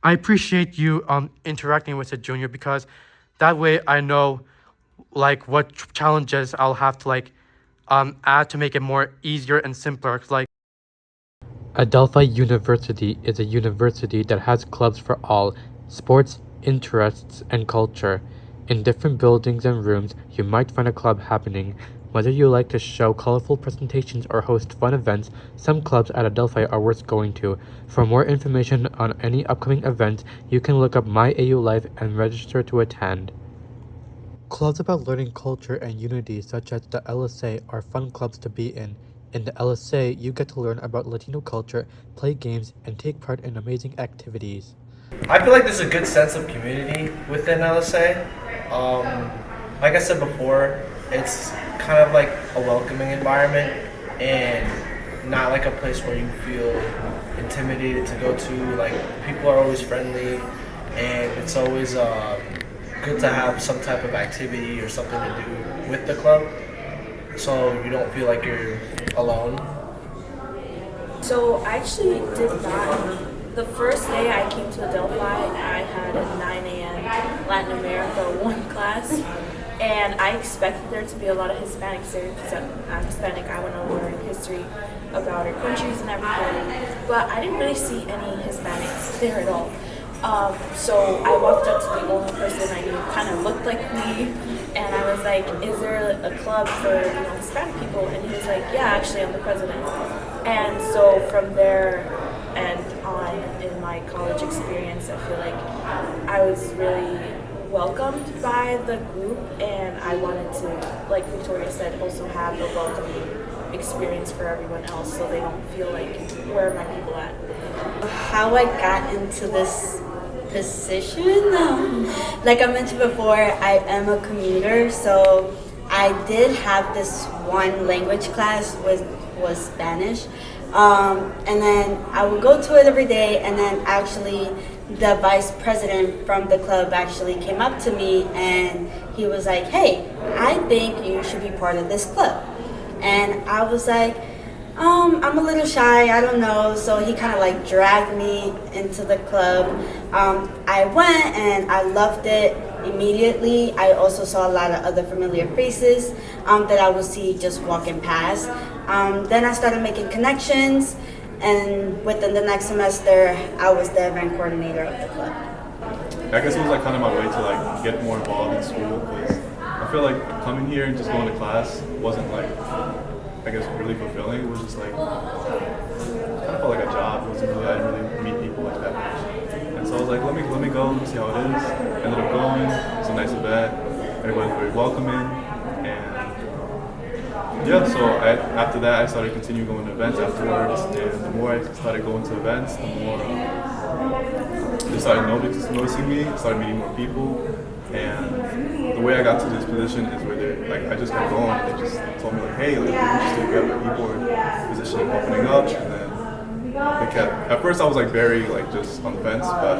I appreciate you interacting with a junior because that way I know like what challenges I'll have to like add to make it more easier and simpler. 'Cause, like Adelphi University is a university that has clubs for all sports, interests, and culture. In different buildings and rooms, you might find a club happening. Whether you like to show colorful presentations or host fun events, some clubs at Adelphi are worth going to. For more information on any upcoming events, you can look up My AU Life and register to attend. Clubs about learning culture and unity, such as the LSA, are fun clubs to be in. In the LSA, you get to learn about Latino culture, play games, and take part in amazing activities. I feel like there's a good sense of community within LSA. Like I said before, it's kind of like a welcoming environment and not like a place where you feel intimidated to go to. Like people are always friendly, and it's always good to have some type of activity or something to do with the club, so you don't feel like you're alone. So I actually did not. The first day I came to Adelphi, I had a 9 a.m. Latin America 1 class, and I expected there to be a lot of Hispanics there because I'm Hispanic. I want to learn history about our countries and everything, but I didn't really see any Hispanics there at all. So I walked up to the only person I knew kind of looked like me, and I was like, "Is there a club for Hispanic people?" And he was like, "Yeah, actually, I'm the president." And so from there and on in my college experience, I feel like I was really welcomed by the group, and I wanted to, like Victoria said, also have a welcoming experience for everyone else so they don't feel like, where are my people at? How I got into this position, like I mentioned before, I am a commuter, so I did have this one language class was Spanish, and then I would go to it every day, and then actually the vice president from the club actually came up to me and he was like, "Hey, I think you should be part of this club." And I was like, I'm a little shy, I don't know. So he kind of like dragged me into the club. I went and I loved it immediately. I also saw a lot of other familiar faces that I would see just walking past. Then I started making connections, and within the next semester, I was the event coordinator of the club. I guess it was like kind of my way to like get more involved in school because I feel like coming here and just going to class wasn't like, I guess, really fulfilling. It was just like, kind of felt like a job. It wasn't really, I didn't really meet people like that much. And so I was like, let me go, let me see how it is. Ended up going. It's a nice event. Everybody was very welcoming. And yeah, so after that, I started continuing going to events afterwards. And the more I started going to events, the more they started noticing me, started meeting more people. And the way I got to this position is where they like I just kept going. They just told me like, hey, like, you're interested, we have a keyboard position opening up, and then they kept. At first, I was like very like just on the fence, but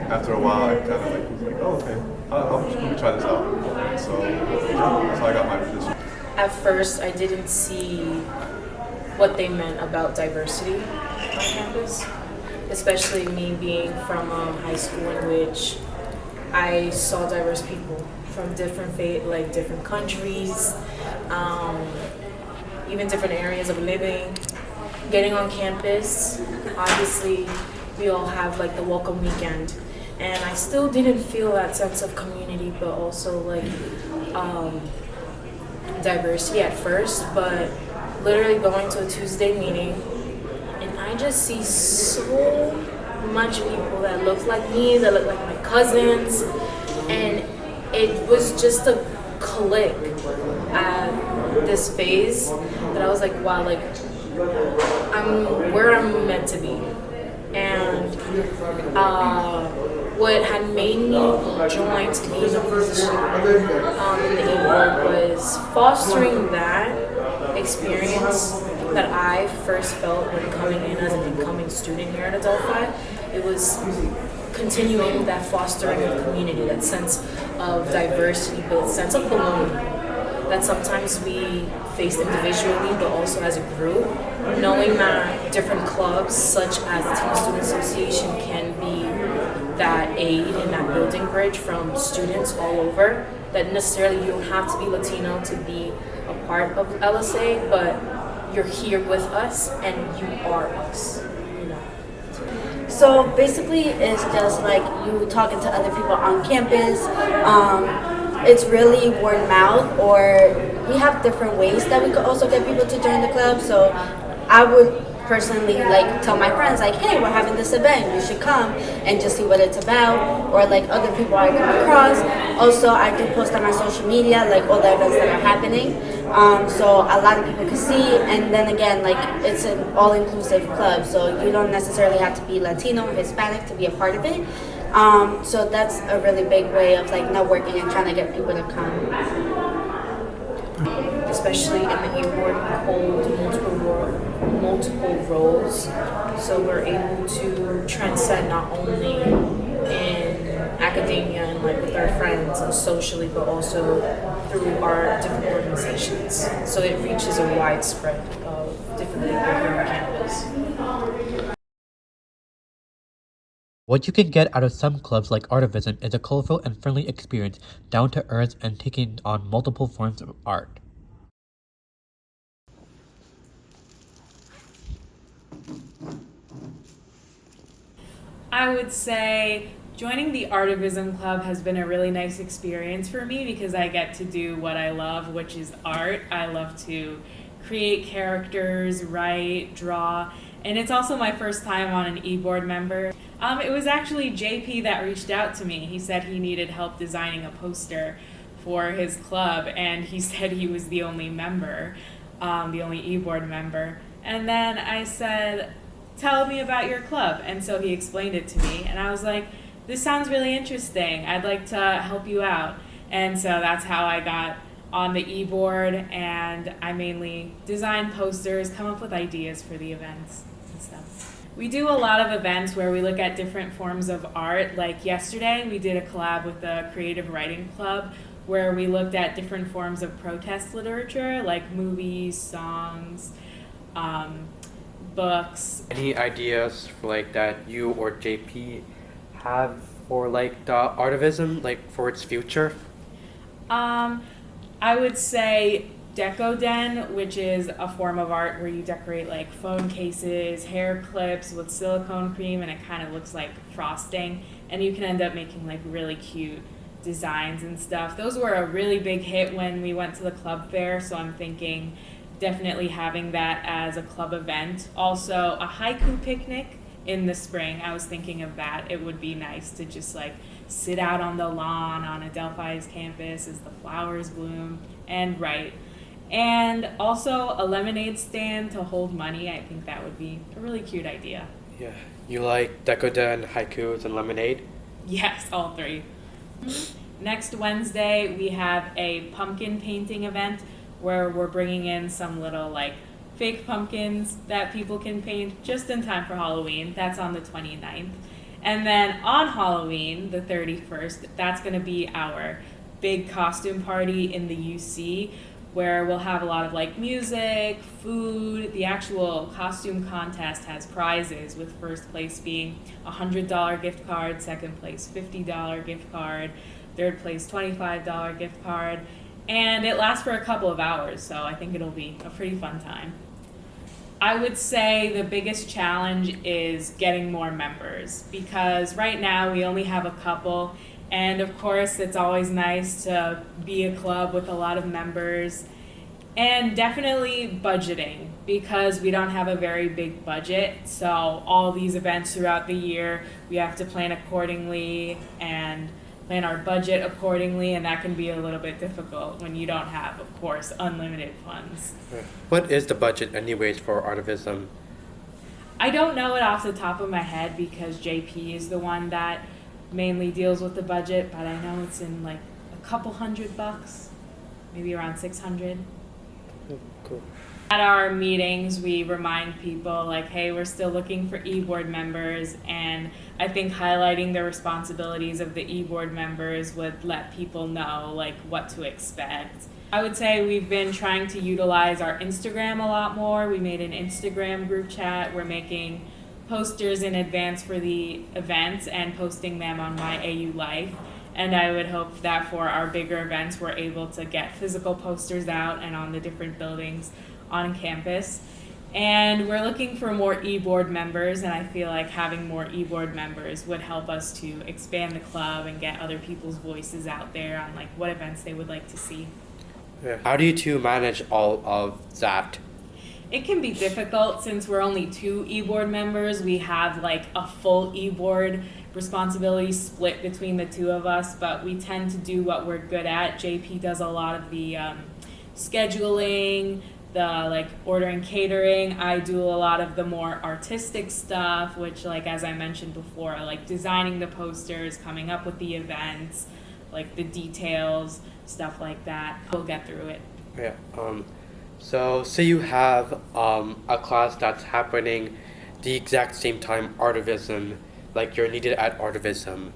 after a while, I kind of like was like, oh, okay, let me try this out. And so that's how I got my position. At first, I didn't see what they meant about diversity on campus, especially me being from a high school in which I saw diverse people from different different countries, even different areas of living. Getting on campus, obviously, we all have like the welcome weekend, and I still didn't feel that sense of community, but also like diversity at first. But literally going to a Tuesday meeting, and I just see so much people that look like me, that look like my cousins, and it was just a click at this phase that I was like, wow, like I'm where I'm meant to be. And what had made me join to be in a position in the A was fostering that experience that I first felt when coming in as an incoming student here at Adelphi. It was continuing that fostering of community, that sense of diversity, but sense of belonging that sometimes we face individually, but also as a group. Knowing that different clubs, such as the Latino Student Association, can be aid and that building bridge from students all over. That necessarily you don't have to be Latino to be a part of LSA, but you're here with us and you are us. You know. So basically, it's just like you talking to other people on campus. It's really word of mouth, or we have different ways that we could also get people to join the club. So I would personally like tell my friends like, hey, we're having this event, you should come and just see what it's about, or like other people I come across. Also, I do post on my social media like all the events that are happening, so a lot of people can see. And then again, like it's an all-inclusive club, so you don't necessarily have to be Latino or Hispanic to be a part of it. So that's a really big way of like networking and trying to get people to come. Especially in the e-board, we hold multiple roles, so we're able to transcend not only in academia and like with our friends and socially, but also through our different organizations. So it reaches a wide spread of different people here on campus. What you can get out of some clubs like Artivism is a colorful and friendly experience, down to earth and taking on multiple forms of art. I would say joining the Artivism Club has been a really nice experience for me because I get to do what I love, which is art. I love to create characters, write, draw, and it's also my first time on an e-board member. It was actually JP that reached out to me. He said he needed help designing a poster for his club, and he said he was the only member, the only e-board member. And then I said, tell me about your club. And so he explained it to me, and I was like, this sounds really interesting. I'd like to help you out. And so that's how I got on the e-board, and I mainly design posters, come up with ideas for the events and stuff. We do a lot of events where we look at different forms of art. Like yesterday, we did a collab with the Creative Writing Club where we looked at different forms of protest literature, like movies, songs, books. Any ideas for like that you or JP have for like the Artivism, like for its future? I would say Deco Den, which is a form of art where you decorate like phone cases, hair clips with silicone cream, and it kind of looks like frosting, and you can end up making like really cute designs and stuff. Those were a really big hit when we went to the club fair, so I'm thinking definitely having that as a club event. Also, a haiku picnic in the spring. I was thinking of that. It would be nice to just like sit out on the lawn on Adelphi's campus as the flowers bloom and write. And also a lemonade stand to hold money. I think that would be a really cute idea. Yeah. You like Decoden, haikus, and lemonade? Yes, all three. Next Wednesday, we have a pumpkin painting event where we're bringing in some little like fake pumpkins that people can paint just in time for Halloween. That's on the 29th. And then on Halloween, the 31st, that's going to be our big costume party in the UC, where we'll have a lot of like music, food. The actual costume contest has prizes, with first place being a $100 gift card, second place $50 gift card, third place $25 gift card, and it lasts for a couple of hours, so I think it'll be a pretty fun time. I would say the biggest challenge is getting more members, because right now we only have a couple, and of course it's always nice to be a club with a lot of members. And definitely budgeting, because we don't have a very big budget, so all these events throughout the year we have to plan accordingly and plan our budget accordingly, and that can be a little bit difficult when you don't have, of course, unlimited funds. What is the budget anyways for Artivism? I don't know it off the top of my head because JP is the one that mainly deals with the budget, but I know it's in like a couple $100, maybe around 600. Cool. At our meetings, we remind people like, hey, we're still looking for e-board members, and I think highlighting the responsibilities of the e-board members would let people know like what to expect. I would say we've been trying to utilize our Instagram a lot more. We made an Instagram group chat. We're making posters in advance for the events and posting them on my AU Life. And I would hope that for our bigger events, we're able to get physical posters out and on the different buildings on campus. And we're looking for more e-board members, and I feel like having more e-board members would help us to expand the club and get other people's voices out there on like what events they would like to see. Yeah. How do you two manage all of that? It can be difficult since we're only 2 e-board members. We have like a full e-board responsibility split between the 2 of us, but we tend to do what we're good at. JP does a lot of the scheduling, the like ordering catering. I do a lot of the more artistic stuff, which like as I mentioned before, like designing the posters, coming up with the events, like the details, stuff like that. We'll get through it. Yeah. So say you have a class that's happening the exact same time Artivism, like you're needed at Artivism.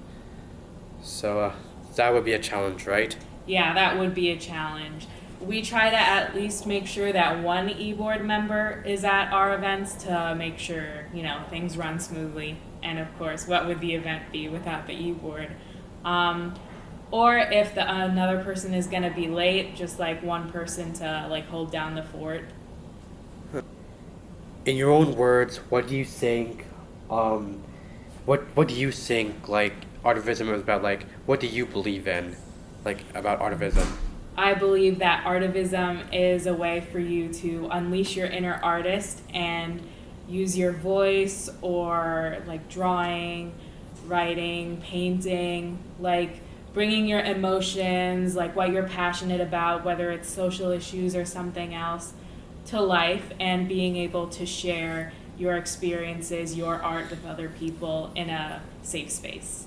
So that would be a challenge, right? Yeah, that would be a challenge. We try to at least make sure that one e-board member is at our events to make sure, you know, things run smoothly. And of course, what would the event be without the e-board? Or if another person is going to be late, just like one person to like hold down the fort. In your own words, what do you think? What do you think like Artivism is about? Like, what do you believe in, like about Artivism? I believe that Artivism is a way for you to unleash your inner artist and use your voice or like drawing, writing, painting, like bringing your emotions, like what you're passionate about, whether it's social issues or something else, to life, and being able to share your experiences, your art with other people in a safe space.